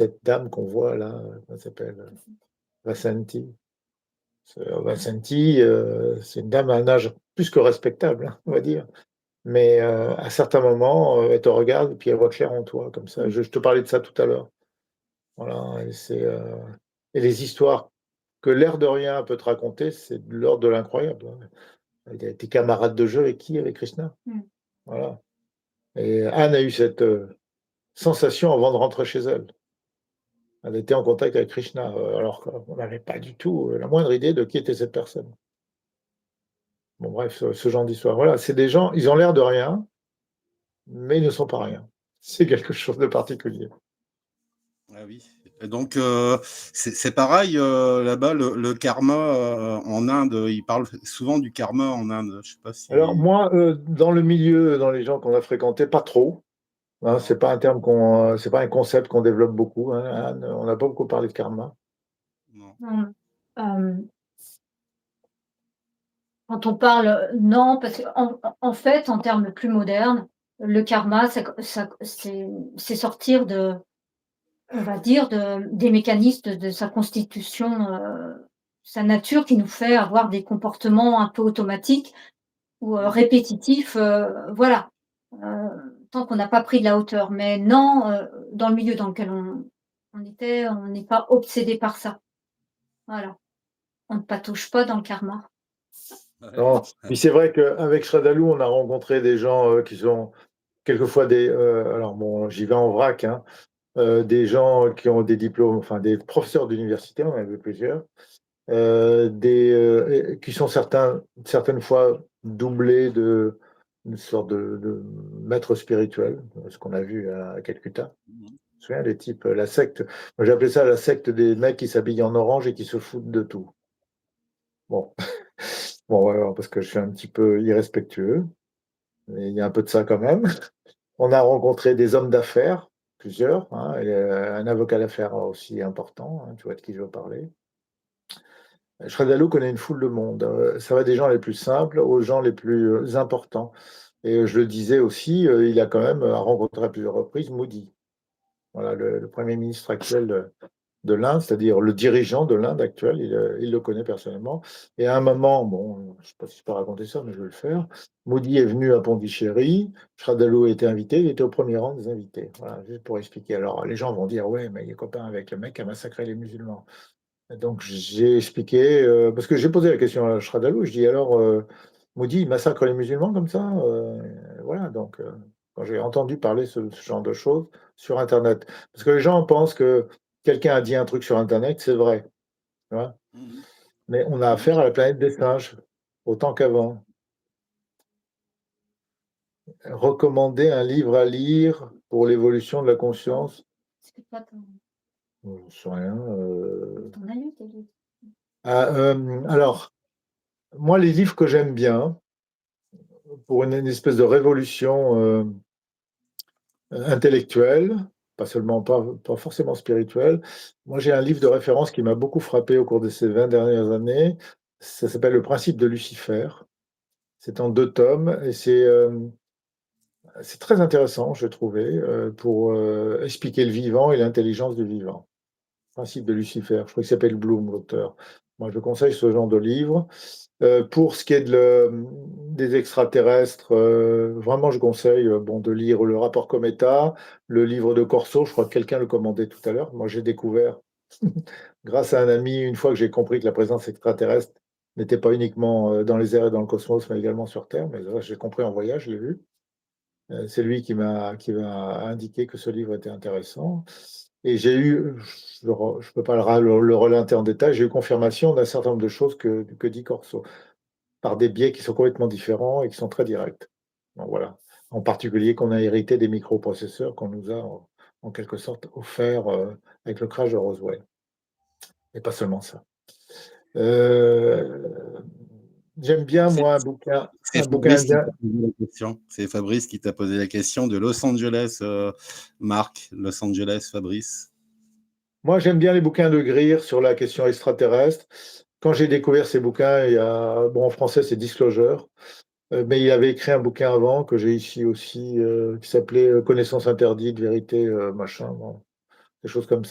cette dame qu'on voit là, comment elle s'appelle? Vasanti. Vasanti, c'est une dame à un âge plus que respectable, hein, on va dire. Mais, à certains moments, elle te regarde et puis elle voit clair en toi comme ça. Je te parlais de ça tout à l'heure. Voilà et et les histoires que l'air de rien peut te raconter, c'est de l'ordre de l'incroyable, hein. Elle a été camarade de jeu avec qui? Avec Krishna. Voilà et Anne a eu cette, sensation avant de rentrer chez elle. Elle était en contact avec Krishna, alors qu'on n'avait pas du tout, la moindre idée de qui était cette personne. Bon bref, ce genre d'histoire. Voilà, c'est des gens, ils ont l'air de rien, mais ils ne sont pas rien. C'est quelque chose de particulier. Ah oui. Et donc, c'est pareil, là-bas, le karma, en Inde, ils parlent souvent du karma en Inde. Je sais pas Alors si moi, dans le milieu, dans les gens qu'on a fréquentés, pas trop, hein, non? c'est pas un concept qu'on développe beaucoup, hein, Anne, on n'a pas beaucoup parlé de karma. Non. Mmh. Hem, Quand on parle, non, parce qu'en fait, en termes plus modernes, le karma, c'est sortir de, on va dire, des mécanismes de sa constitution, sa nature qui nous fait avoir des comportements un peu automatiques ou, Mmh. répétitifs, voilà, tant qu'on n'a pas pris de la hauteur. Mais non, dans le milieu dans lequel on était, on n'est pas obsédé par ça. Voilà, on ne patauge pas dans le karma. Ouais. Non, puis c'est vrai qu'avec Shradhalou, on a rencontré des gens, qui sont quelquefois alors bon, j'y vais en vrac, hein, des gens qui ont des diplômes, enfin des professeurs d'université, on en a vu plusieurs, qui sont certaines fois doublés d'une sorte de maître spirituel, ce qu'on a vu à Calcutta. Mmh. Tu te souviens, les types, la secte, moi j'appelais ça la secte des mecs qui s'habillent en orange et qui se foutent de tout. Bon, bon, voilà, parce que je suis un petit peu irrespectueux, mais il y a un peu de ça quand même. On a rencontré des hommes d'affaires, plusieurs, hein, et un avocat d'affaires aussi important, hein, tu vois de qui je veux parler. Shradhalou connaît une foule de monde, ça va des gens les plus simples aux gens les plus, importants et je le disais aussi, il a quand même, rencontré à plusieurs reprises Modi. Voilà, le 1er ministre actuel de l'Inde, c'est-à-dire le dirigeant de l'Inde actuel, il le connaît personnellement et à un moment, bon, je ne sais pas si je peux raconter ça, mais je vais le faire. Modi est venu à Pondichéry, Shradhalou était invité, il était au premier rang des invités. Voilà, juste pour expliquer. Alors les gens vont dire: «Ouais, mais il est copain avec le mec qui a massacré les musulmans». Et donc j'ai expliqué, parce que j'ai posé la question à Shradhalou, je dis: «Alors, Modi, il massacre les musulmans comme ça?» Voilà, donc quand j'ai entendu parler ce genre de choses sur internet. Parce que les gens pensent que quelqu'un a dit un truc sur internet, c'est vrai, tu vois? Mmh. Mais on a Mmh. affaire à la planète des singes, autant qu'avant. Recommander un livre à lire pour l'évolution de la conscience? C'est pas ton J'en sais rien, ton ami, tes livres. alors, moi les livres que j'aime bien, pour une espèce de révolution, intellectuelle, pas seulement pas forcément spirituelle. Moi, j'ai un livre de référence qui m'a beaucoup frappé au cours de ces 20 dernières années. Ça s'appelle Le Principe de Lucifer. C'est en 2 tomes et c'est très intéressant, j'ai trouvé, pour, expliquer le vivant et l'intelligence du vivant. Principe de Lucifer, je crois qu'il s'appelle Bloom, l'auteur. Moi, je conseille ce genre de livre. Pour ce qui est des extraterrestres, vraiment, je conseille, bon, de lire Le Rapport Cometa, le livre de Corso, je crois que quelqu'un le commandait tout à l'heure. Moi, j'ai découvert, grâce à un ami, une fois que j'ai compris que la présence extraterrestre n'était pas uniquement, dans les airs et dans le cosmos, mais également sur Terre, mais ça, j'ai compris en voyage, je l'ai vu. C'est lui qui m'a indiqué que ce livre était intéressant et j'ai eu, je peux pas le relater en détail, j'ai eu confirmation d'un certain nombre de choses que dit Corso, par des biais qui sont complètement différents et qui sont très directs. Donc voilà. En particulier qu'on a hérité des microprocesseurs qu'on nous a en quelque sorte offerts, avec le crash de Roswell et pas seulement ça. Heu, J'aime bien C'est moi c'est un bouquin Fabrice qui indien. t'a posé la question. C'est Fabrice qui t'a posé la question de Los Angeles, Marc, Los Angeles, Fabrice. Moi, j'aime bien les bouquins de Greer sur la question extraterrestre. Quand j'ai découvert ces bouquins, bon, en français, c'est Disclosure, mais il avait écrit un bouquin avant que j'ai ici aussi, qui s'appelait, Connaissance interdite, vérité, machin, bon. des choses comme ça.